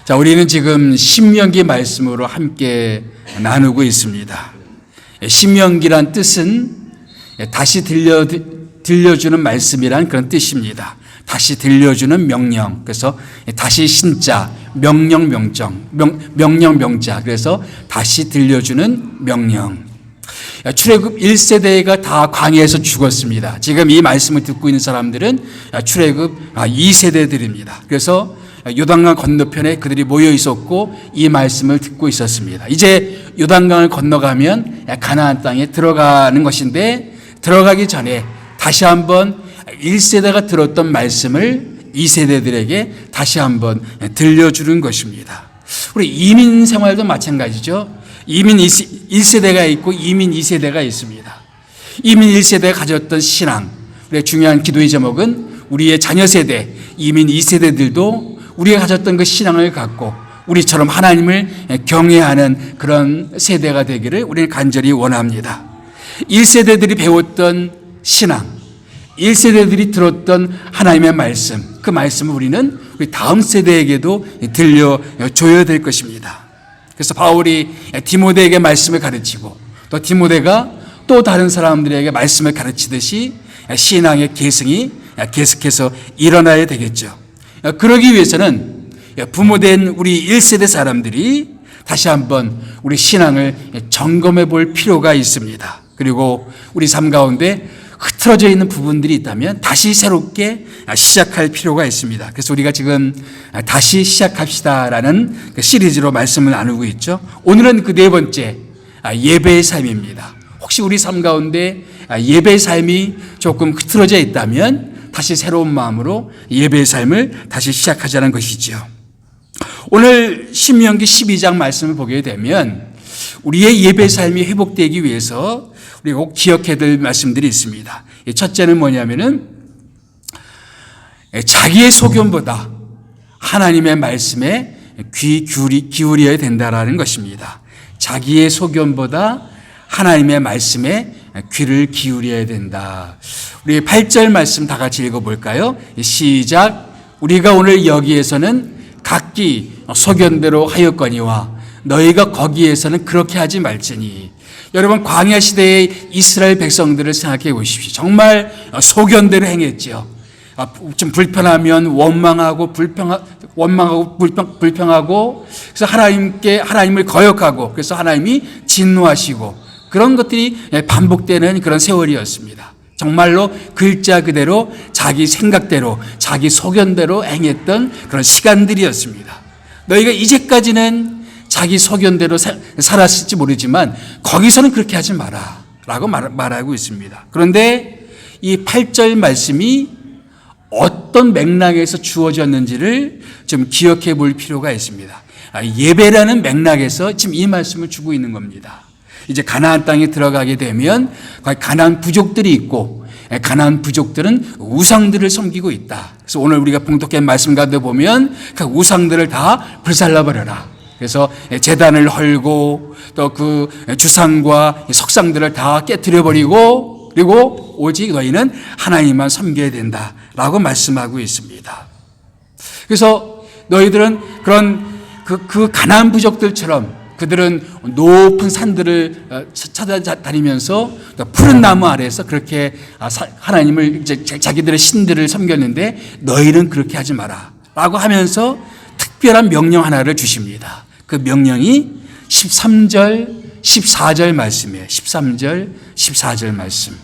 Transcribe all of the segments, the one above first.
자, 우리는 지금 신명기 말씀으로 함께 나누고 있습니다. 신명기란 뜻은 다시 들려주는 말씀이란 그런 뜻입니다. 다시 들려주는 명령. 그래서 다시 신자, 명령, 명자. 그래서 다시 들려주는 명령. 출애굽 1세대가 다 광야에서 죽었습니다. 지금 이 말씀을 듣고 있는 사람들은 출애굽 2세대들입니다. 그래서 요단강 건너편에 그들이 모여 있었고 이 말씀을 듣고 있었습니다. 이제 요단강을 건너가면 가나안 땅에 들어가는 것인데, 들어가기 전에 다시 한번 1세대가 들었던 말씀을 2세대들에게 다시 한번 들려주는 것입니다. 우리 이민 생활도 마찬가지죠. 이민 1세대가 있고 이민 2세대가 있습니다. 이민 1세대가 가졌던 신앙, 우리의 중요한 기도의 제목은 우리의 자녀 세대, 이민 2세대들도 우리가 가졌던 그 신앙을 갖고 우리처럼 하나님을 경외하는 그런 세대가 되기를 우리는 간절히 원합니다. 1세대들이 배웠던 신앙, 1세대들이 들었던 하나님의 말씀, 그 말씀을 우리는 우리 다음 세대에게도 들려줘야 될 것입니다. 그래서 바울이 디모데에게 말씀을 가르치고 또 디모데가 또 다른 사람들에게 말씀을 가르치듯이 신앙의 계승이 계속해서 일어나야 되겠죠. 그러기 위해서는 부모된 우리 1세대 사람들이 다시 한번 우리 신앙을 점검해 볼 필요가 있습니다. 그리고 우리 삶 가운데 흐트러져 있는 부분들이 있다면 다시 새롭게 시작할 필요가 있습니다. 그래서 우리가 지금 다시 시작합시다라는 시리즈로 말씀을 나누고 있죠. 오늘은 그 네 번째, 예배의 삶입니다. 혹시 우리 삶 가운데 예배의 삶이 조금 흐트러져 있다면 다시 새로운 마음으로 예배의 삶을 다시 시작하자는 것이죠. 오늘 신명기 12장 말씀을 보게 되면 우리의 예배 삶이 회복되기 위해서 우리가 꼭 기억해야 될 말씀들이 있습니다. 첫째는 뭐냐면은 자기의 소견보다 하나님의 말씀에 귀 기울여야 된다라는 것입니다. 자기의 소견보다 하나님의 말씀에 귀를 기울여야 된다. 우리 8절 말씀 다 같이 읽어볼까요? 시작. 우리가 오늘 여기에서는 각기 소견대로 하였거니와 너희가 거기에서는 그렇게 하지 말지니. 여러분, 광야 시대의 이스라엘 백성들을 생각해 보십시오. 정말 소견대로 행했죠. 좀 불편하면 원망하고 불평하고 그래서 하나님을 거역하고 그래서 하나님이 진노하시고 그런 것들이 반복되는 그런 세월이었습니다. 정말로 글자 그대로 자기 생각대로 자기 소견대로 행했던 그런 시간들이었습니다. 너희가 이제까지는 자기 소견대로 살았을지 모르지만 거기서는 그렇게 하지 마라 라고 말하고 있습니다. 그런데 이 8절 말씀이 어떤 맥락에서 주어졌는지를 좀 기억해 볼 필요가 있습니다. 예배라는 맥락에서 지금 이 말씀을 주고 있는 겁니다. 이제 가나안 땅에 들어가게 되면 가나안 부족들이 있고 가나안 부족들은 우상들을 섬기고 있다. 그래서 오늘 우리가 봉독한 말씀 가운데 보면 그 우상들을 다 불살라버려라. 그래서 제단을 헐고 또 그 주상과 석상들을 다 깨트려버리고 그리고 오직 너희는 하나님만 섬겨야 된다라고 말씀하고 있습니다. 그래서 너희들은 그런 그 가나안 부족들처럼 그들은 높은 산들을 찾아다니면서 푸른 나무 아래에서 그렇게 하나님을 이제 자기들의 신들을 섬겼는데 너희는 그렇게 하지 마라 라고 하면서 특별한 명령 하나를 주십니다. 그 명령이 13절, 14절 말씀이에요. 13절, 14절 말씀.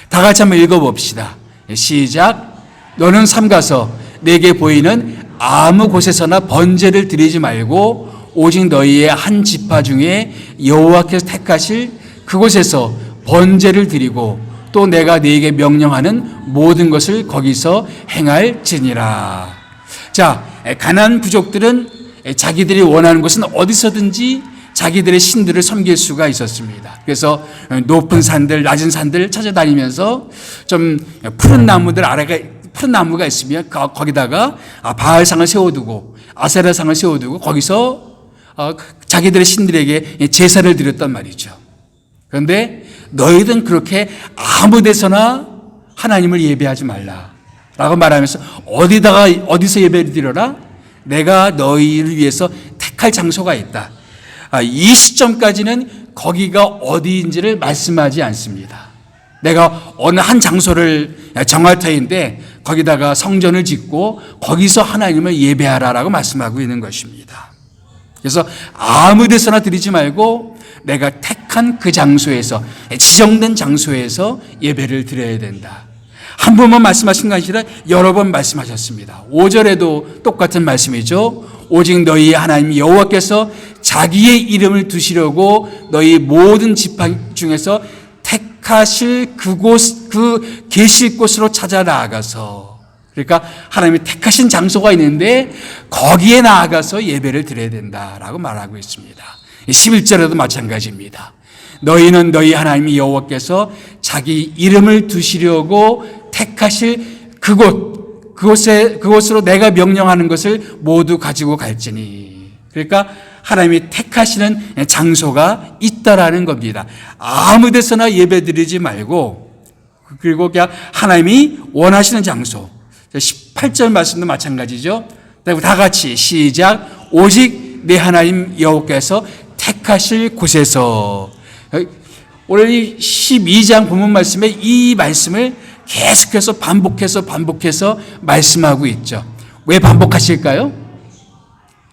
다 같이 한번 읽어봅시다. 시작. 너는 삼가서 내게 보이는 아무 곳에서나 번제를 드리지 말고 오직 너희의 한 지파 중에 여호와께서 택하실 그곳에서 번제를 드리고 또 내가 너희에게 명령하는 모든 것을 거기서 행할지니라. 자, 가나안 부족들은 자기들이 원하는 곳은 어디서든지 자기들의 신들을 섬길 수가 있었습니다. 그래서 높은 산들, 낮은 산들 찾아다니면서 좀 푸른 나무가 있으면 거기다가 바알상을 세워두고 아세라상을 세워두고 거기서 자기들의 신들에게 제사를 드렸단 말이죠. 그런데 너희들은 그렇게 아무 데서나 하나님을 예배하지 말라 라고 말하면서 어디서 예배를 드려라? 내가 너희를 위해서 택할 장소가 있다. 이 시점까지는 거기가 어디인지를 말씀하지 않습니다. 내가 어느 한 장소를 정할 터인데 거기다가 성전을 짓고 거기서 하나님을 예배하라라고 말씀하고 있는 것입니다. 그래서 아무 데서나 드리지 말고 내가 택한 그 장소에서, 지정된 장소에서 예배를 드려야 된다. 한 번만 말씀하신 게 아니라 여러 번 말씀하셨습니다. 5절에도 똑같은 말씀이죠. 오직 너희 하나님 여호와께서 자기의 이름을 두시려고 너희 모든 지파 중에서 택하실 그곳, 그 계실 곳으로 찾아 나아가서, 그러니까 하나님이 택하신 장소가 있는데 거기에 나아가서 예배를 드려야 된다라고 말하고 있습니다. 11절에도 마찬가지입니다. 너희는 너희 하나님 여호와께서 자기 이름을 두시려고 택하실 그곳으로 내가 명령하는 것을 모두 가지고 갈지니. 그러니까 하나님이 택하시는 장소가 있다라는 겁니다. 아무 데서나 예배 드리지 말고, 그리고 그냥 하나님이 원하시는 장소. 18절 말씀도 마찬가지죠. 다 같이 시작. 오직 내 하나님 여호와께서 택하실 곳에서. 오늘 이 12장 본문 말씀에 이 말씀을 계속해서 반복해서 말씀하고 있죠. 왜 반복하실까요?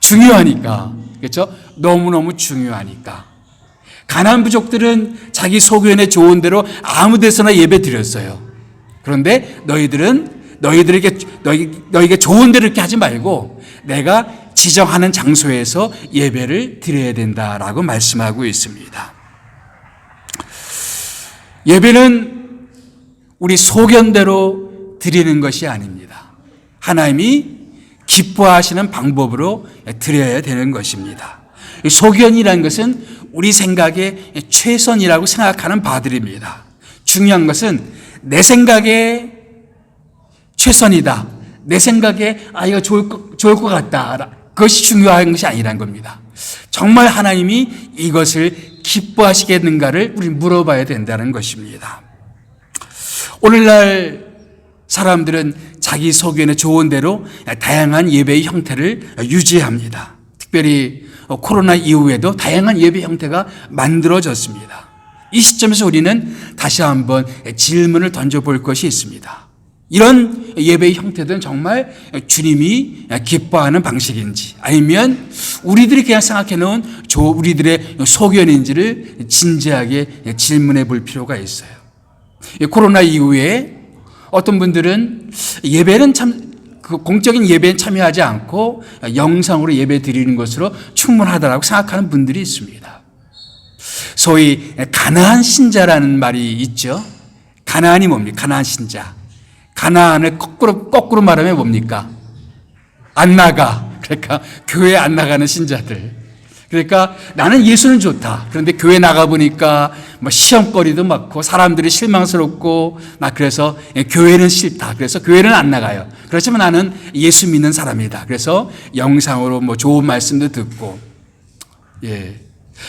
중요하니까. 그렇죠? 너무너무 중요하니까. 가나안 부족들은 자기 소견에 좋은 대로 아무 데서나 예배 드렸어요. 그런데 너희에게 좋은 대로 이렇게 하지 말고 내가 지정하는 장소에서 예배를 드려야 된다라고 말씀하고 있습니다. 예배는 우리 소견대로 드리는 것이 아닙니다. 하나님이 기뻐하시는 방법으로 드려야 되는 것입니다. 소견이라는 것은 우리 생각에 최선이라고 생각하는 바들입니다. 중요한 것은 내 생각에 최선이다. 내 생각에 이거 좋을 것 같다. 그것이 중요한 것이 아니라는 겁니다. 정말 하나님이 이것을 기뻐하시겠는가를 우리 물어봐야 된다는 것입니다. 오늘날 사람들은 자기 소견에 좋은 대로 다양한 예배의 형태를 유지합니다. 특별히 코로나 이후에도 다양한 예배 형태가 만들어졌습니다. 이 시점에서 우리는 다시 한번 질문을 던져볼 것이 있습니다. 이런 예배의 형태들은 정말 주님이 기뻐하는 방식인지, 아니면 우리들이 그냥 생각해 놓은 우리들의 소견인지를 진지하게 질문해 볼 필요가 있어요. 코로나 이후에 어떤 분들은 예배는 공적인 예배에 참여하지 않고 영상으로 예배 드리는 것으로 충분하다고 생각하는 분들이 있습니다. 소위 가나안 신자라는 말이 있죠. 가나안이 뭡니까? 가나안 신자. 가나안을 거꾸로 말하면 뭡니까? 안 나가. 그러니까 교회 안 나가는 신자들. 그러니까 나는 예수는 좋다. 그런데 교회 나가보니까 시험거리도 많고 사람들이 실망스럽고 그래서 교회는 싫다. 그래서 교회는 안 나가요. 그렇지만 나는 예수 믿는 사람이다. 그래서 영상으로 좋은 말씀도 듣고.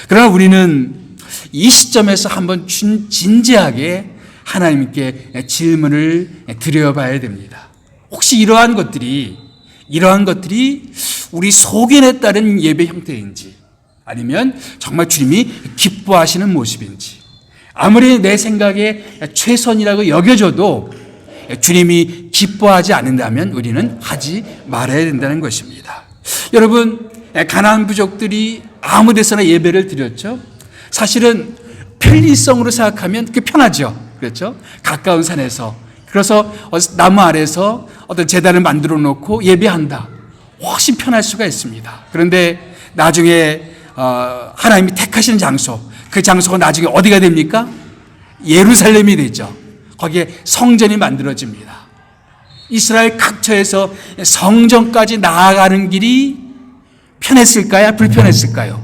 그러나 우리는 이 시점에서 한번 진지하게 하나님께 질문을 드려봐야 됩니다. 혹시 이러한 것들이 우리 소견에 따른 예배 형태인지, 아니면 정말 주님이 기뻐하시는 모습인지, 아무리 내 생각에 최선이라고 여겨져도 주님이 기뻐하지 않는다면 우리는 하지 말아야 된다는 것입니다. 여러분, 가나안 부족들이 아무 데서나 예배를 드렸죠. 사실은 편리성으로 생각하면 그게 편하죠. 그렇죠? 가까운 산에서, 그래서 나무 아래서 어떤 제단을 만들어 놓고 예배한다. 훨씬 편할 수가 있습니다. 그런데 나중에 하나님이 택하시는 장소, 그 장소가 나중에 어디가 됩니까? 예루살렘이 되죠. 거기에 성전이 만들어집니다. 이스라엘 각처에서 성전까지 나아가는 길이 편했을까요? 불편했을까요?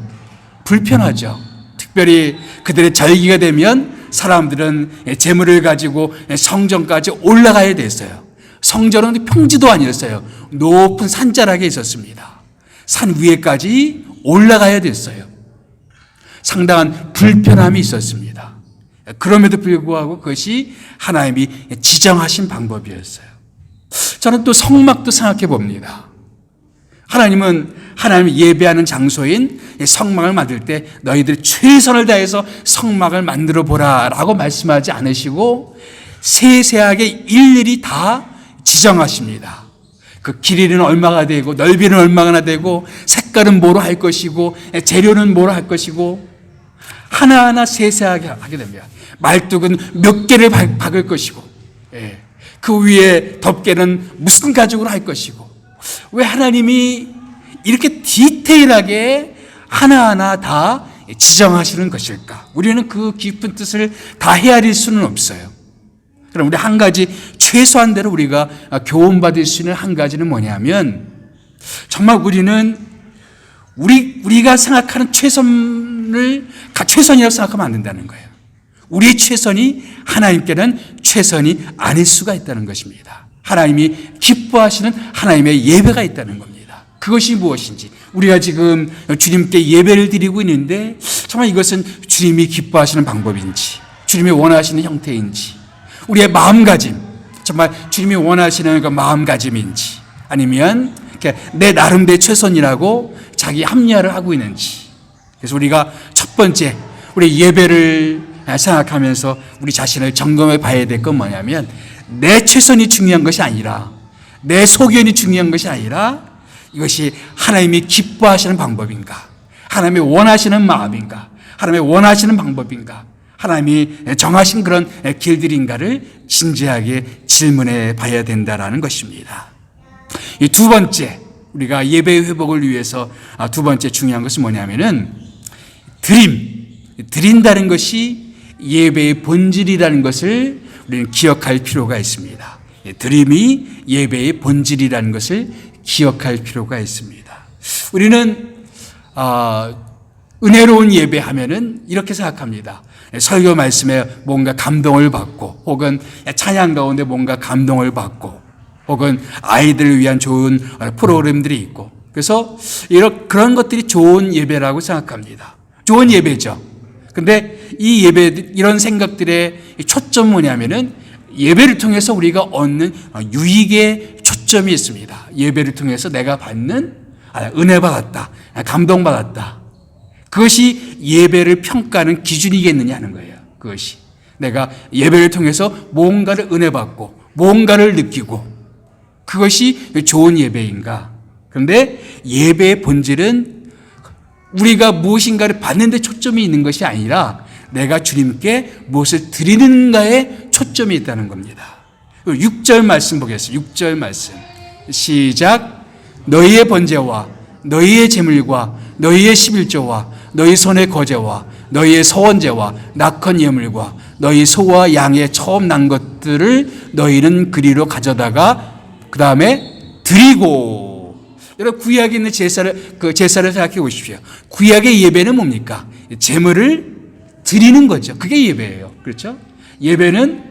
불편하죠. 특별히 그들의 절기가 되면 사람들은 재물을 가지고 성전까지 올라가야 됐어요. 성전은 평지도 아니었어요. 높은 산자락에 있었습니다. 산 위에까지 올라가야 됐어요. 상당한 불편함이 있었습니다. 그럼에도 불구하고 그것이 하나님이 지정하신 방법이었어요. 저는 또 성막도 생각해 봅니다. 하나님을 예배하는 장소인 성막을 만들 때 너희들이 최선을 다해서 성막을 만들어 보라라고 말씀하지 않으시고 세세하게 일일이 다 지정하십니다. 그 길이는 얼마가 되고 넓이는 얼마나 되고 색깔은 뭐로 할 것이고 재료는 뭐로 할 것이고 하나하나 세세하게 하게 됩니다. 말뚝은 몇 개를 박을 것이고 그 위에 덮개는 무슨 가죽으로 할 것이고 왜 하나님이 이렇게 디테일하게 하나하나 다 지정하시는 것일까? 우리는 그 깊은 뜻을 다 헤아릴 수는 없어요. 그럼 우리 한 가지 최소한대로 우리가 교훈받을 수 있는 한 가지는 뭐냐면 정말 우리는 우리가 생각하는 최선이라고 생각하면 안 된다는 거예요. 우리의 최선이 하나님께는 최선이 아닐 수가 있다는 것입니다. 하나님이 기뻐하시는 하나님의 예배가 있다는 겁니다. 그것이 무엇인지 우리가 지금 주님께 예배를 드리고 있는데 정말 이것은 주님이 기뻐하시는 방법인지 주님이 원하시는 형태인지 우리의 마음가짐 정말 주님이 원하시는 그 마음가짐인지 아니면 내 나름대로 최선이라고 자기 합리화를 하고 있는지. 그래서 우리가 첫 번째 우리 예배를 생각하면서 우리 자신을 점검해 봐야 될 건 뭐냐면 내 최선이 중요한 것이 아니라 내 소견이 중요한 것이 아니라 이것이 하나님이 기뻐하시는 방법인가, 하나님이 원하시는 마음인가, 하나님이 원하시는 방법인가, 하나님이 정하신 그런 길들인가를 진지하게 질문해 봐야 된다라는 것입니다. 이 두 번째 우리가 예배의 회복을 위해서 두 번째 중요한 것은 뭐냐면은 드린다는 것이 예배의 본질이라는 것을 우리는 기억할 필요가 있습니다. 드림이 예배의 본질이라는 것을 기억할 필요가 있습니다. 우리는 은혜로운 예배하면은 이렇게 생각합니다. 설교 말씀에 뭔가 감동을 받고 혹은 찬양 가운데 뭔가 감동을 받고 혹은 아이들을 위한 좋은 프로그램들이 있고 그래서 그런 것들이 좋은 예배라고 생각합니다. 좋은 예배죠. 근데 이 예배 이런 생각들의 초점은 뭐냐면은 예배를 통해서 우리가 얻는 유익의 초점이 있습니다. 예배를 통해서 내가 받는 은혜 받았다, 감동 받았다. 그것이 예배를 평가하는 기준이겠느냐 하는 거예요. 그것이 내가 예배를 통해서 뭔가를 은혜 받고 뭔가를 느끼고 그것이 좋은 예배인가? 그런데 예배의 본질은 우리가 무엇인가를 받는 데 초점이 있는 것이 아니라 내가 주님께 무엇을 드리는가에 초점이 있다는 겁니다. 6절 말씀 보겠습니다. 6절 말씀 시작. 너희의 번제와 너희의 제물과 너희의 11조와 너희 손의 거제와 너희의 서원제와 낙헌 예물과 너희 소와 양의 처음 난 것들을 너희는 그리로 가져다가 그 다음에 드리고. 여러분 구약에 있는 제사를 생각해 보십시오. 구약의 예배는 뭡니까? 제물을 드리는 거죠. 그게 예배예요. 그렇죠? 예배는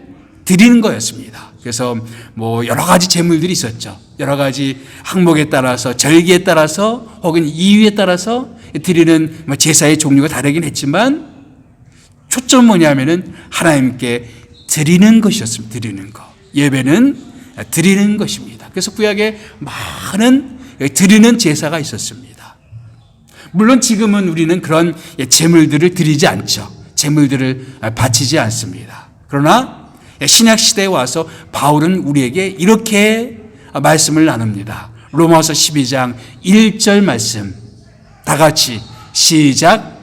드리는 거였습니다. 그래서 뭐 여러 가지 제물들이 있었죠. 여러 가지 항목에 따라서 절기에 따라서 혹은 이유에 따라서 드리는 제사의 종류가 다르긴 했지만 초점은 뭐냐면은 하나님께 드리는 것이었습니다. 드리는 거. 예배는 드리는 것입니다. 그래서 구약에 많은 드리는 제사가 있었습니다. 물론 지금은 우리는 그런 제물들을 드리지 않죠. 제물들을 바치지 않습니다. 그러나 신약 시대에 와서 바울은 우리에게 이렇게 말씀을 나눕니다. 로마서 12장 1절 말씀 다 같이 시작.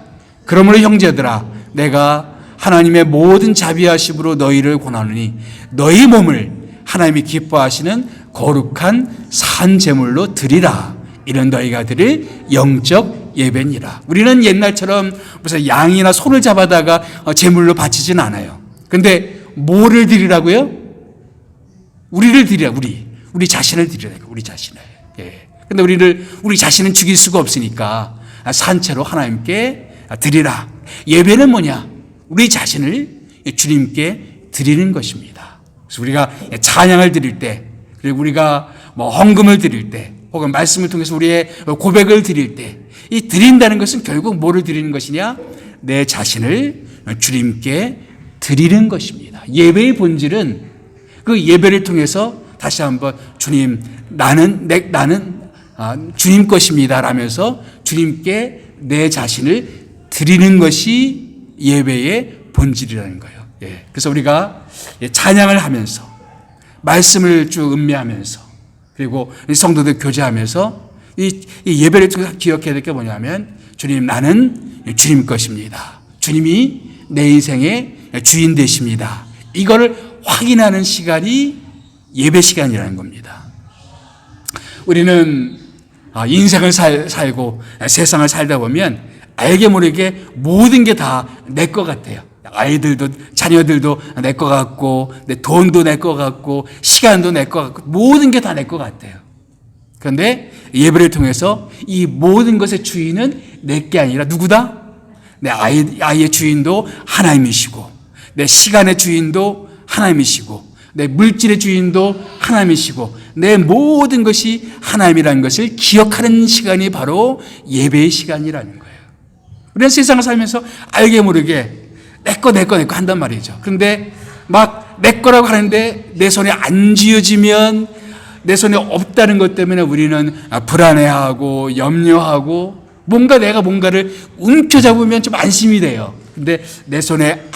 그러므로 형제들아 내가 하나님의 모든 자비하심으로 너희를 권하노니 너희 몸을 하나님이 기뻐하시는 거룩한 산 제물로 드리라. 이런 너희가 드릴 영적 예배니라. 우리는 옛날처럼 무슨 양이나 소를 잡아다가 제물로 바치진 않아요. 근데 뭐를 드리라고요? 우리를 드리라. 우리 자신을 드리라고. 우리 자신을. 예. 근데 우리 자신은 죽일 수가 없으니까 산채로 하나님께 드리라. 예배는 뭐냐? 우리 자신을 주님께 드리는 것입니다. 그래서 우리가 찬양을 드릴 때, 그리고 우리가 헌금을 드릴 때, 혹은 말씀을 통해서 우리의 고백을 드릴 때, 이 드린다는 것은 결국 뭐를 드리는 것이냐? 내 자신을 주님께 드리는 것입니다. 예배의 본질은 그 예배를 통해서 다시 한번 주님, 나는 주님 것입니다 라면서 주님께 내 자신을 드리는 것이 예배의 본질이라는 거예요. 그래서 우리가 찬양을 하면서 말씀을 쭉 음미하면서 그리고 성도들 교제하면서 이 예배를 통해서 기억해야 될 게 뭐냐면 주님, 나는 주님 것입니다. 주님이 내 인생의 주인 되십니다. 이거를 확인하는 시간이 예배 시간이라는 겁니다. 우리는 인생을 살고 세상을 살다 보면 알게 모르게 모든 게 다 내 것 같아요. 아이들도, 자녀들도 내 것 같고, 내 돈도 내 것 같고, 시간도 내 것 같고, 모든 게 다 내 것 같아요. 그런데 예배를 통해서 이 모든 것의 주인은 내 게 아니라 누구다? 내 아이의 주인도 하나님이시고, 내 시간의 주인도 하나님이시고, 내 물질의 주인도 하나님이시고, 내 모든 것이 하나님이라는 것을 기억하는 시간이 바로 예배의 시간이라는 거예요. 우리는 세상을 살면서 알게 모르게 내 거 한단 말이죠. 그런데 막 내 거라고 하는데 내 손에 안 쥐어지면, 내 손에 없다는 것 때문에 우리는 불안해하고 염려하고, 내가 뭔가를 움켜잡으면 좀 안심이 돼요. 근데 내 손에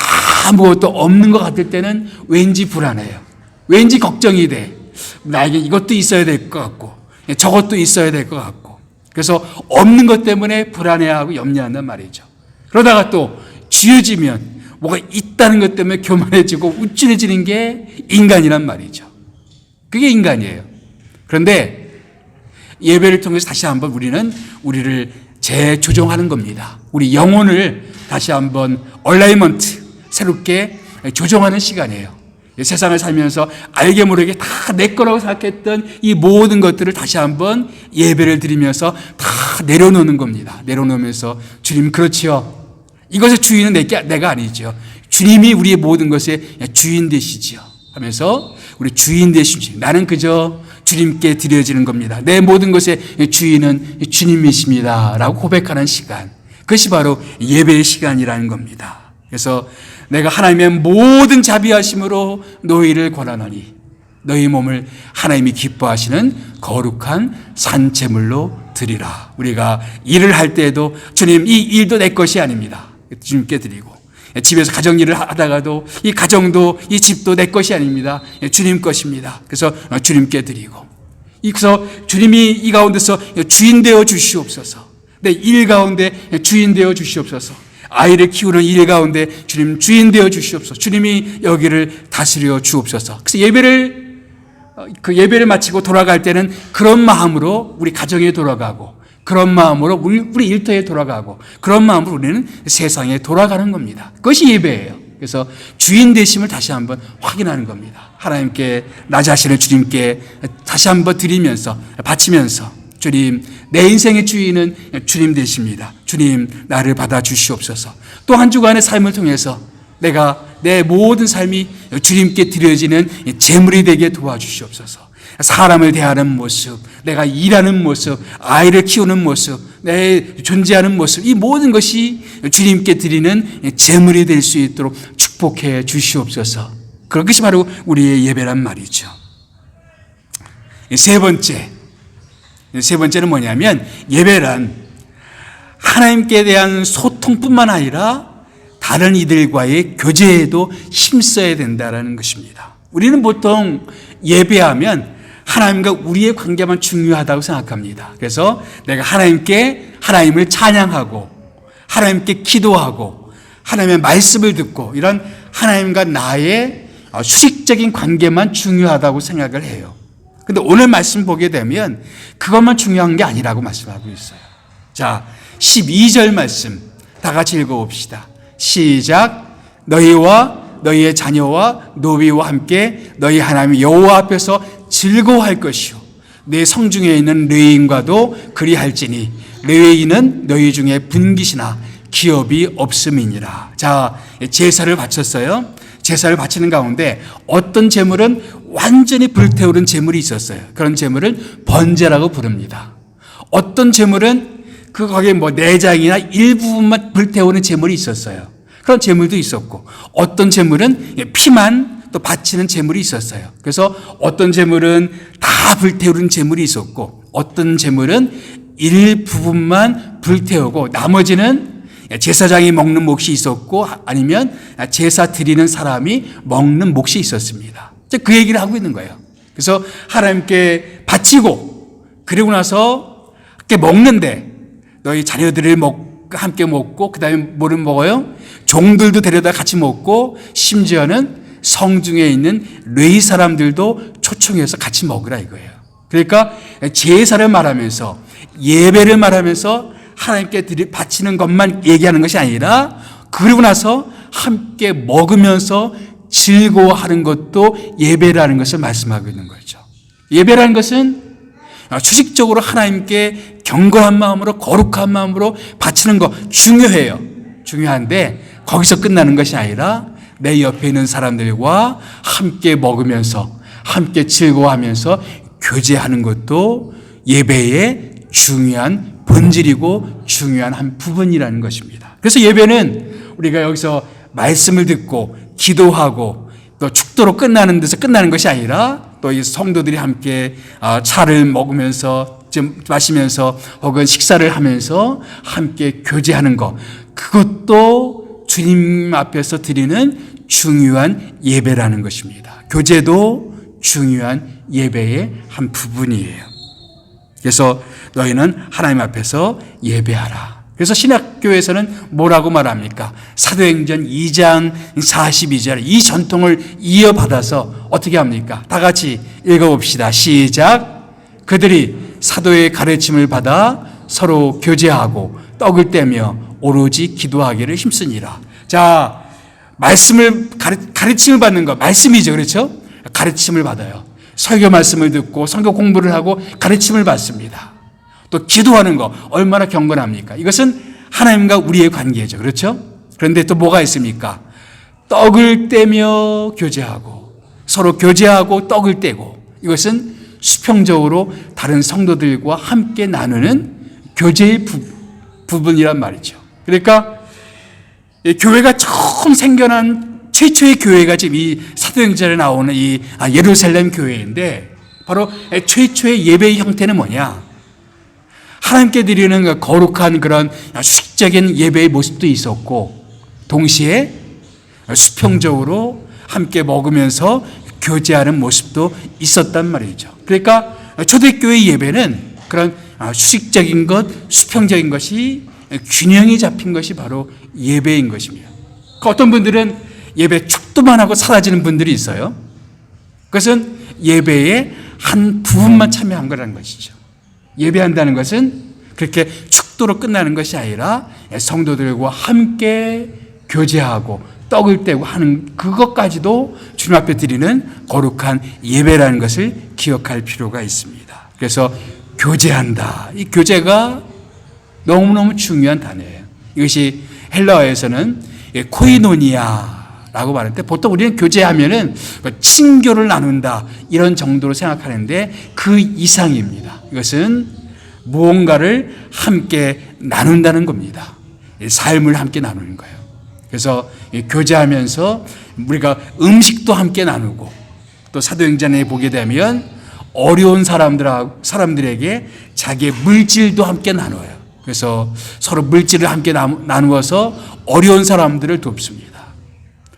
아무것도 없는 것 같을 때는 왠지 불안해요. 왠지 걱정이 돼. 나에게 이것도 있어야 될 것 같고, 저것도 있어야 될 것 같고. 그래서 없는 것 때문에 불안해하고 염려한단 말이죠. 그러다가 또 쥐어지면 뭐가 있다는 것 때문에 교만해지고 우쭐해지는 게 인간이란 말이죠. 그게 인간이에요. 그런데 예배를 통해서 다시 한번 우리를 재조정하는 겁니다. 우리 영혼을 다시 한번 얼라이먼트, 새롭게 조정하는 시간이에요. 세상을 살면서 알게 모르게 다 내 거라고 생각했던 이 모든 것들을 다시 한번 예배를 드리면서 다 내려놓는 겁니다. 내려놓으면서 주님, 그렇지요. 이것의 주인은 내가 아니죠. 주님이 우리의 모든 것의 주인 되시지요. 하면서 우리 주인 되시지. 나는 그저 주님께 드려지는 겁니다. 내 모든 것의 주인은 주님이십니다. 라고 고백하는 시간. 그것이 바로 예배의 시간이라는 겁니다. 그래서 내가 하나님의 모든 자비하심으로 너희를 권하노니 너희 몸을 하나님이 기뻐하시는 거룩한 산제물로 드리라. 우리가 일을 할 때에도 주님, 이 일도 내 것이 아닙니다. 주님께 드리고, 집에서 가정 일을 하다가도 이 가정도 이 집도 내 것이 아닙니다. 주님 것입니다. 그래서 주님께 드리고, 그래서 주님이 이 가운데서 주인 되어 주시옵소서. 내 일 가운데 주인 되어 주시옵소서. 아이를 키우는 일 가운데 주님 주인 되어 주시옵소서. 주님이 여기를 다스려 주옵소서. 그래서 예배를 마치고 돌아갈 때는 그런 마음으로 우리 가정에 돌아가고, 그런 마음으로 우리 일터에 돌아가고, 그런 마음으로 우리는 세상에 돌아가는 겁니다. 그것이 예배예요. 그래서 주인 되심을 다시 한번 확인하는 겁니다. 하나님께 나 자신을 주님께 다시 한번 드리면서, 바치면서, 주님, 내 인생의 주인은 주님 되십니다. 주님, 나를 받아 주시옵소서. 또 한 주간의 삶을 통해서 내가 내 모든 삶이 주님께 드려지는 제물이 되게 도와주시옵소서. 사람을 대하는 모습, 내가 일하는 모습, 아이를 키우는 모습, 내 존재하는 모습, 이 모든 것이 주님께 드리는 제물이 될 수 있도록 축복해 주시옵소서. 그것이 바로 우리의 예배란 말이죠. 세 번째는 뭐냐면, 예배란 하나님께 대한 소통뿐만 아니라 다른 이들과의 교제에도 힘써야 된다는 것입니다. 우리는 보통 예배하면 하나님과 우리의 관계만 중요하다고 생각합니다. 그래서 내가 하나님을 찬양하고, 하나님께 기도하고, 하나님의 말씀을 듣고, 이런 하나님과 나의 수식적인 관계만 중요하다고 생각을 해요. 근데 오늘 말씀 보게 되면 그것만 중요한 게 아니라고 말씀하고 있어요. 자, 12절 말씀 다 같이 읽어봅시다. 시작. 너희와 너희의 자녀와 노비와 함께 너희 하나님 여호와 앞에서 즐거워할 것이요 내 성중에 있는 레위인과도 그리할지니 레위인은 너희 중에 분깃이나 기업이 없음이니라. 자, 제사를 바쳤어요. 제사를 바치는 가운데 어떤 제물은 완전히 불태우는 제물이 있었어요. 그런 제물을 번제라고 부릅니다. 어떤 제물은 거기에 내장이나 일부분만 불태우는 제물이 있었어요. 그런 제물도 있었고, 어떤 제물은 피만 또 바치는 제물이 있었어요. 그래서 어떤 제물은 다 불태우는 제물이 있었고 어떤 제물은 일부분만 불태우고 나머지는 제사장이 먹는 몫이 있었고 아니면 제사 드리는 사람이 먹는 몫이 있었습니다. 그 얘기를 하고 있는 거예요. 그래서 하나님께 바치고 그리고 나서 함께 먹는데 너희 자녀들을 함께 먹고 그 다음에 뭐를 먹어요? 종들도 데려다 같이 먹고 심지어는 성중에 있는 레위 사람들도 초청해서 같이 먹으라 이거예요. 그러니까 제사를 말하면서 예배를 말하면서 하나님께 바치는 것만 얘기하는 것이 아니라 그러고 나서 함께 먹으면서 즐거워하는 것도 예배라는 것을 말씀하고 있는 거죠. 예배라는 것은 수식적으로 하나님께 경건한 마음으로 거룩한 마음으로 바치는 거 중요해요. 중요한데 거기서 끝나는 것이 아니라 내 옆에 있는 사람들과 함께 먹으면서 함께 즐거워하면서 교제하는 것도 예배의 중요한 본질이고 중요한 한 부분이라는 것입니다. 그래서 예배는 우리가 여기서 말씀을 듣고 기도하고 또 축도로 끝나는 데서 끝나는 것이 아니라 또 이 성도들이 함께 차를 먹으면서 마시면서 혹은 식사를 하면서 함께 교제하는 것, 그것도 주님 앞에서 드리는 중요한 예배라는 것입니다. 교제도 중요한 예배의 한 부분이에요. 그래서 너희는 하나님 앞에서 예배하라. 그래서 신학교에서는 뭐라고 말합니까? 사도행전 2장 42절 이 전통을 이어받아서 어떻게 합니까? 다 같이 읽어봅시다. 시작. 그들이 사도의 가르침을 받아 서로 교제하고 떡을 떼며 오로지 기도하기를 힘쓰니라. 자, 말씀을 가르침을 받는 거 말씀이죠. 그렇죠? 가르침을 받아요. 설교 말씀을 듣고 성경 공부를 하고 가르침을 받습니다. 또 기도하는 거 얼마나 경건합니까? 이것은 하나님과 우리의 관계죠. 그렇죠? 그런데 또 뭐가 있습니까? 떡을 떼며 교제하고 서로 교제하고 떡을 떼고 이것은 수평적으로 다른 성도들과 함께 나누는 교제의 부분이란 말이죠. 그러니까 교회가 처음 생겨난 최초의 교회가 지금 이 사도행전에 나오는 이 예루살렘 교회인데 바로 최초의 예배의 형태는 뭐냐? 하나님께 드리는 그 거룩한 그런 수식적인 예배의 모습도 있었고 동시에 수평적으로 함께 먹으면서 교제하는 모습도 있었단 말이죠. 그러니까 초대교회 예배는 그런 수식적인 것, 수평적인 것이 균형이 잡힌 것이 바로 예배인 것입니다. 어떤 분들은 예배 축도만 하고 사라지는 분들이 있어요. 그것은 예배의 한 부분만 참여한 거라는 것이죠. 예배한다는 것은 그렇게 축도로 끝나는 것이 아니라 성도들과 함께 교제하고 떡을 떼고 하는 그것까지도 주님 앞에 드리는 거룩한 예배라는 것을 기억할 필요가 있습니다. 그래서 교제한다. 이 교제가 너무너무 중요한 단어예요. 이것이 헬라어에서는 코이노니아라고 말하는데 보통 우리는 교제하면은 친교를 나눈다 이런 정도로 생각하는데 그 이상입니다. 이것은 무언가를 함께 나눈다는 겁니다. 삶을 함께 나누는 거예요. 그래서 교제하면서 우리가 음식도 함께 나누고 또 사도행전에 보게 되면 어려운 사람들에게 자기의 물질도 함께 나눠요. 그래서 서로 물질을 함께 나누어서 어려운 사람들을 돕습니다.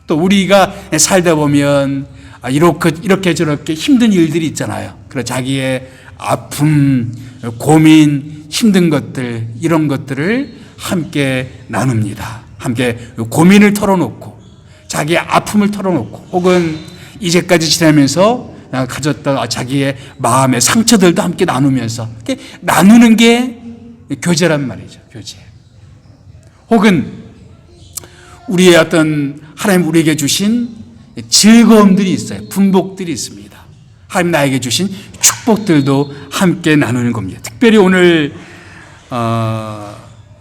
또 우리가 살다 보면 이렇게 저렇게 힘든 일들이 있잖아요. 그래서 자기의 아픔, 고민, 힘든 것들 이런 것들을 함께 나눕니다. 함께 고민을 털어놓고 자기의 아픔을 털어놓고 혹은 이제까지 지내면서 가졌던 자기의 마음의 상처들도 함께 나누면서 이렇게 나누는 게 교제란 말이죠. 교제. 혹은 우리의 어떤 하나님 우리에게 주신 즐거움들이 있어요. 분복들이 있습니다. 하나님 나에게 주신 축복들도 함께 나누는 겁니다. 특별히 오늘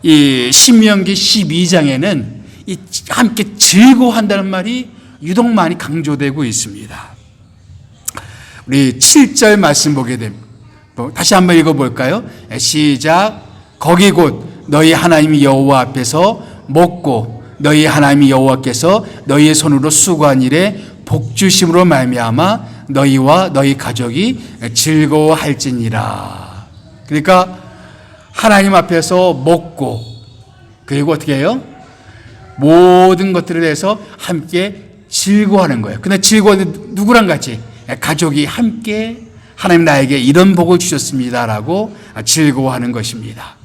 이 신명기 12장에는 이 함께 즐거워한다는 말이 유독 많이 강조되고 있습니다. 우리 7절 말씀 보게 됩니다. 다시 한번 읽어볼까요? 시작. 거기 곧 너희 하나님 여호와 앞에서 먹고 너희 하나님 여호와께서 너희의 손으로 수고한 일에 복주심으로 말미암아 너희와 너희 가족이 즐거워할지니라. 그러니까 하나님 앞에서 먹고 그리고 어떻게 해요? 모든 것들에 대해서 함께 즐거워하는 거예요. 근데 즐거워하는 누구랑 같이? 가족이 함께 하나님 나에게 이런 복을 주셨습니다라고 즐거워하는 것입니다.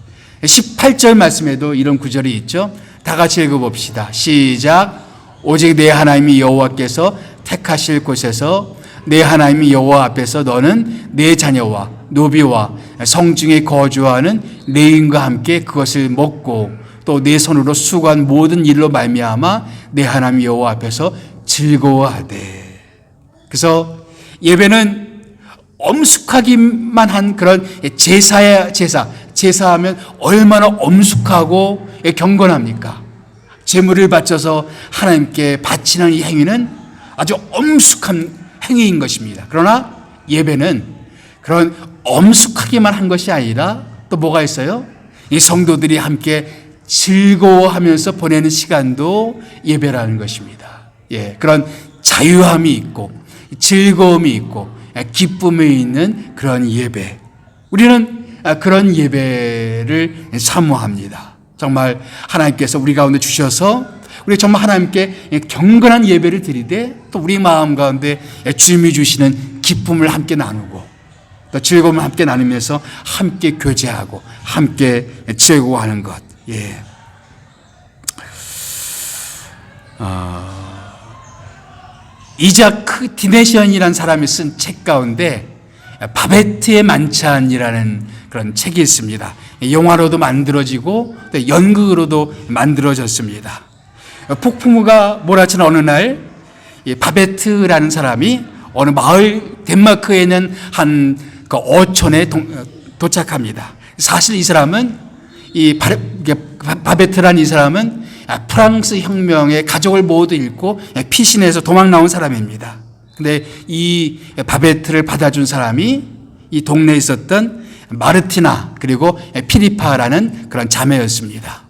18절 말씀에도 이런 구절이 있죠. 다 같이 읽어봅시다. 시작. 오직 내 하나님이 여호와께서 택하실 곳에서 내 하나님이 여호와 앞에서 너는 내 자녀와 노비와 성중에 거주하는 레인과 함께 그것을 먹고 또 내 손으로 수고한 모든 일로 말미암아 내 하나님 여호와 앞에서 즐거워하되. 그래서 예배는 엄숙하기만 한 그런 제사야. 제사하면 얼마나 엄숙하고 경건합니까? 제물을 바쳐서 하나님께 바치는 이 행위는 아주 엄숙한 행위인 것입니다. 그러나 예배는 그런 엄숙하기만 한 것이 아니라 또 뭐가 있어요? 이 성도들이 함께 즐거워하면서 보내는 시간도 예배라는 것입니다. 예, 그런 자유함이 있고 즐거움이 있고 기쁨이 있는 그런 예배. 우리는 그런 예배를 사모합니다. 정말 하나님께서 우리 가운데 주셔서 우리 정말 하나님께 경건한 예배를 드리되 또 우리 마음 가운데 주님이 주시는 기쁨을 함께 나누고 또 즐거움을 함께 나누면서 함께 교제하고 함께 즐거워하는 것. 예. 이자크 디네션이라는 사람이 쓴 책 가운데 바베트의 만찬이라는 그런 책이 있습니다. 영화로도 만들어지고 또 연극으로도 만들어졌습니다. 폭풍우가 몰아치는 어느 날 바베트라는 사람이 어느 마을 덴마크에 있는 한 어촌에 도착합니다. 사실 이 사람은 바베트라는 이 사람은 프랑스 혁명의 가족을 모두 잃고 피신해서 도망 나온 사람입니다. 근데 이 바베트를 받아준 사람이 이 동네에 있었던 마르티나 그리고 피리파라는 그런 자매였습니다.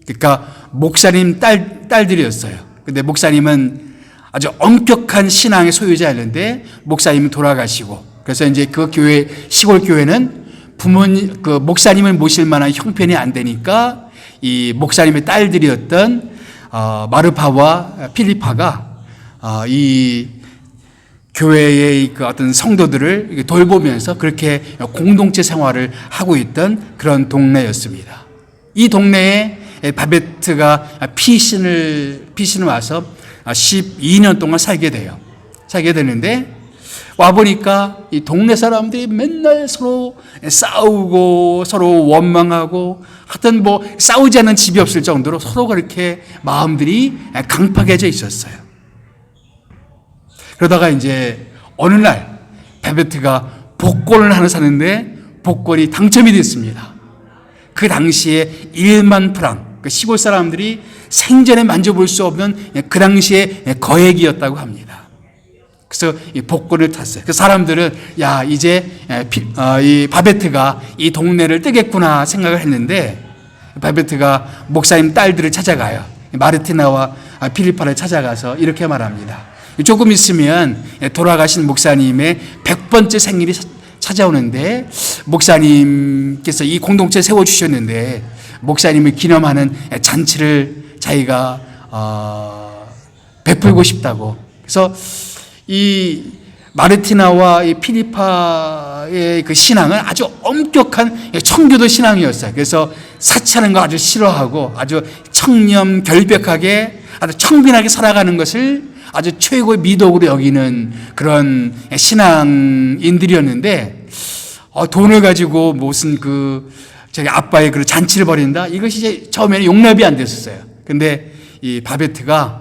그러니까 목사님 딸들이었어요. 근데 목사님은 아주 엄격한 신앙의 소유자였는데 목사님은 돌아가시고 그래서 이제 그 교회 시골 교회는 부모님 그 목사님을 모실 만한 형편이 안 되니까 이 목사님의 딸들이었던 마르파와 필리파가 이 교회의 그 어떤 성도들을 돌보면서 그렇게 공동체 생활을 하고 있던 그런 동네였습니다. 이 동네에 바베트가 피신을 와서 12년 동안 살게 되는데 와보니까 이 동네 사람들이 맨날 서로 싸우고 서로 원망하고 하여튼 뭐 싸우지 않는 집이 없을 정도로 서로 그렇게 마음들이 강팍해져 있었어요. 그러다가 이제 어느 날 바베트가 복권을 하나 사는데 복권이 당첨이 됐습니다. 그 당시에 1만 프랑, 그 시골 사람들이 생전에 만져볼 수 없는 그 당시에 거액이었다고 합니다. 그래서 이 복권을 탔어요. 그 사람들은 야 이제 이 바베트가 이 동네를 뜨겠구나 생각을 했는데 바베트가 목사님 딸들을 찾아가요. 마르티나와 필리파를 찾아가서 이렇게 말합니다. 조금 있으면 돌아가신 목사님의 100번째 생일이 찾아오는데 목사님께서 이 공동체 세워주셨는데 목사님을 기념하는 잔치를 자기가 베풀고 싶다고. 그래서 이 마르티나와 이 필리파의 그 신앙은 아주 엄격한 청교도 신앙이었어요. 그래서 사치하는 거 아주 싫어하고 아주 청렴 결백하게 아주 청빈하게 살아가는 것을 아주 최고의 미덕으로 여기는 그런 신앙인들이었는데 돈을 가지고 무슨 자기 아빠의 그 잔치를 벌인다? 이것이 이제 처음에는 용납이 안 됐었어요. 근데 이 바베트가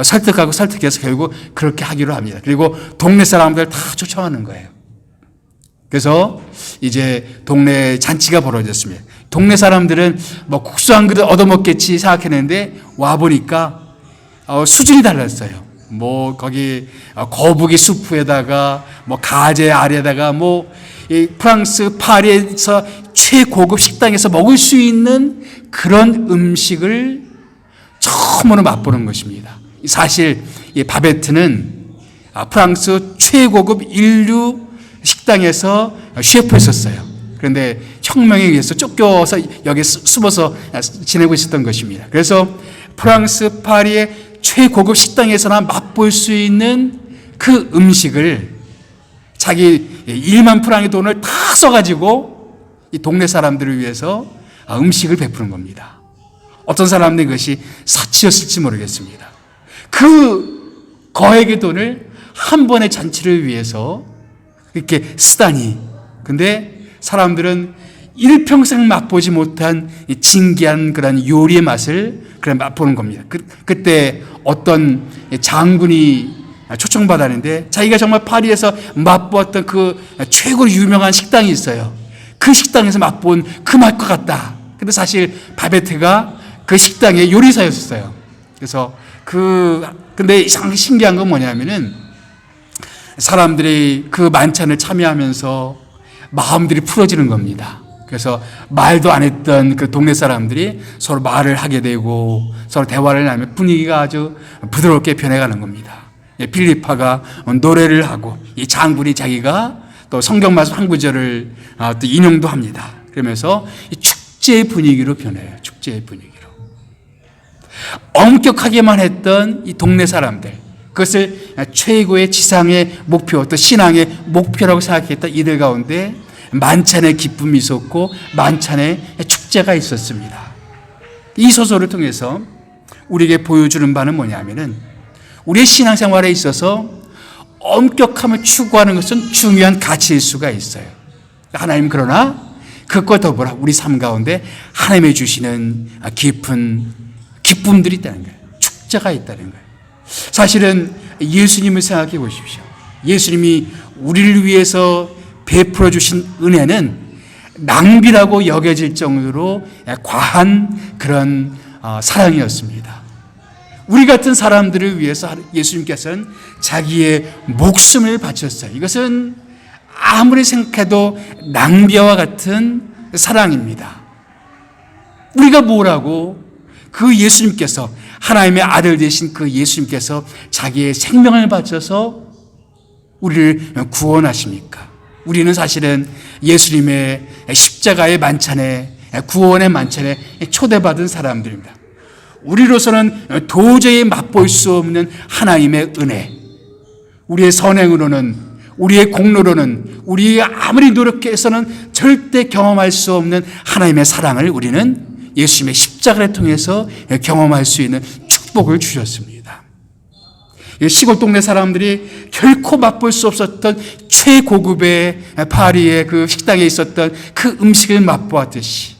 설득해서 결국 그렇게 하기로 합니다. 그리고 동네 사람들 다 초청하는 거예요. 그래서 이제 동네 잔치가 벌어졌습니다. 동네 사람들은 뭐 국수 한 그릇 얻어먹겠지 생각했는데 와보니까 수준이 달랐어요. 뭐 거기 거북이 수프에다가 뭐 가재 알에다가 뭐 이 프랑스 파리에서 최고급 식당에서 먹을 수 있는 그런 음식을 처음으로 맛보는 것입니다. 사실 이 바베트는 프랑스 최고급 인류 식당에서 셰프였었어요. 그런데 혁명에 의해서 쫓겨서 여기에 숨어서 지내고 있었던 것입니다. 그래서 프랑스 파리의 최고급 식당에서나 맛볼 수 있는 그 음식을 자기 1만 프랑의 돈을 다 써가지고 이 동네 사람들을 위해서 음식을 베푸는 겁니다. 어떤 사람들은 그것이 사치였을지 모르겠습니다. 그 거액의 돈을 한 번의 잔치를 위해서 이렇게 쓰다니. 근데 사람들은 일평생 맛보지 못한 진기한 그런 요리의 맛을 그냥 맛보는 겁니다. 그때 어떤 장군이 초청받았는데 자기가 정말 파리에서 맛보았던 그 최고로 유명한 식당이 있어요. 그 식당에서 맛본 그 맛과 같다. 근데 사실 바베트가 그 식당의 요리사였어요. 그래서 근데 이상 신기한 건 뭐냐면은 사람들이 그 만찬을 참여하면서 마음들이 풀어지는 겁니다. 그래서 말도 안 했던 그 동네 사람들이 서로 말을 하게 되고 서로 대화를 나누면 분위기가 아주 부드럽게 변해가는 겁니다. 필리파가 노래를 하고 이 장군이 자기가 또 성경 말씀 한 구절을 또 인용도 합니다. 그러면서 이 축제의 분위기로 변해요. 축제의 분위기로. 엄격하게만 했던 이 동네 사람들, 그것을 최고의 지상의 목표, 또 신앙의 목표라고 생각했던 이들 가운데 만찬의 기쁨이 있었고 만찬의 축제가 있었습니다. 이 소설을 통해서 우리에게 보여주는 바는 뭐냐면은 우리의 신앙생활에 있어서 엄격함을 추구하는 것은 중요한 가치일 수가 있어요. 하나님 그러나 그것과 더불어 우리 삶 가운데 하나님이 주시는 깊은 기쁨들이 있다는 거예요. 축제가 있다는 거예요. 사실은 예수님을 생각해 보십시오. 예수님이 우리를 위해서 베풀어 주신 은혜는 낭비라고 여겨질 정도로 과한 그런 사랑이었습니다. 우리 같은 사람들을 위해서 예수님께서는 자기의 목숨을 바쳤어요. 이것은 아무리 생각해도 낭비와 같은 사랑입니다. 우리가 뭐라고 그 예수님께서 하나님의 아들 되신 그 예수님께서 자기의 생명을 바쳐서 우리를 구원하십니까? 우리는 사실은 예수님의 십자가의 만찬에 구원의 만찬에 초대받은 사람들입니다. 우리로서는 도저히 맛볼 수 없는 하나님의 은혜, 우리의 선행으로는, 우리의 공로로는, 우리 아무리 노력해서는 절대 경험할 수 없는 하나님의 사랑을 우리는 예수님의 십자가를 통해서 경험할 수 있는 축복을 주셨습니다. 시골 동네 사람들이 결코 맛볼 수 없었던 최고급의 파리의 그 식당에 있었던 그 음식을 맛보았듯이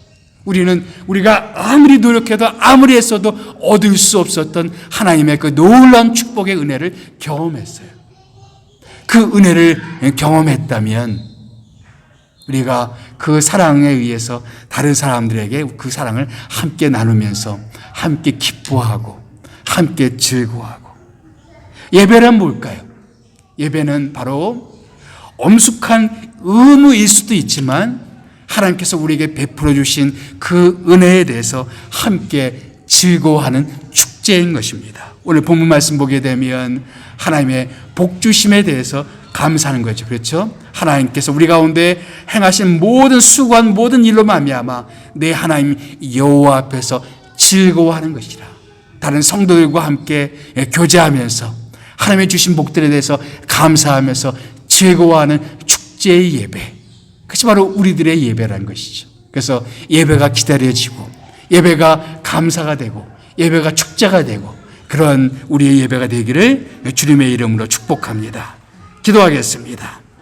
우리가 아무리 노력해도 아무리 했어도 얻을 수 없었던 하나님의 그 놀라운 축복의 은혜를 경험했어요. 그 은혜를 경험했다면 우리가 그 사랑에 의해서 다른 사람들에게 그 사랑을 함께 나누면서 함께 기뻐하고 함께 즐거워하고. 예배란 뭘까요? 예배는 바로 엄숙한 의무일 수도 있지만 하나님께서 우리에게 베풀어 주신 그 은혜에 대해서 함께 즐거워하는 축제인 것입니다. 오늘 본문 말씀 보게 되면 하나님의 복 주심에 대해서 감사하는 거죠. 그렇죠? 하나님께서 우리 가운데 행하신 모든 수고한 모든 일로 말미암아 내 하나님 여호와 앞에서 즐거워하는 것이라. 다른 성도들과 함께 교제하면서 하나님의 주신 복들에 대해서 감사하면서 즐거워하는 축제의 예배. 그것이 바로 우리들의 예배라는 것이죠. 그래서 예배가 기다려지고 예배가 감사가 되고 예배가 축제가 되고 그런 우리의 예배가 되기를 주님의 이름으로 축복합니다. 기도하겠습니다.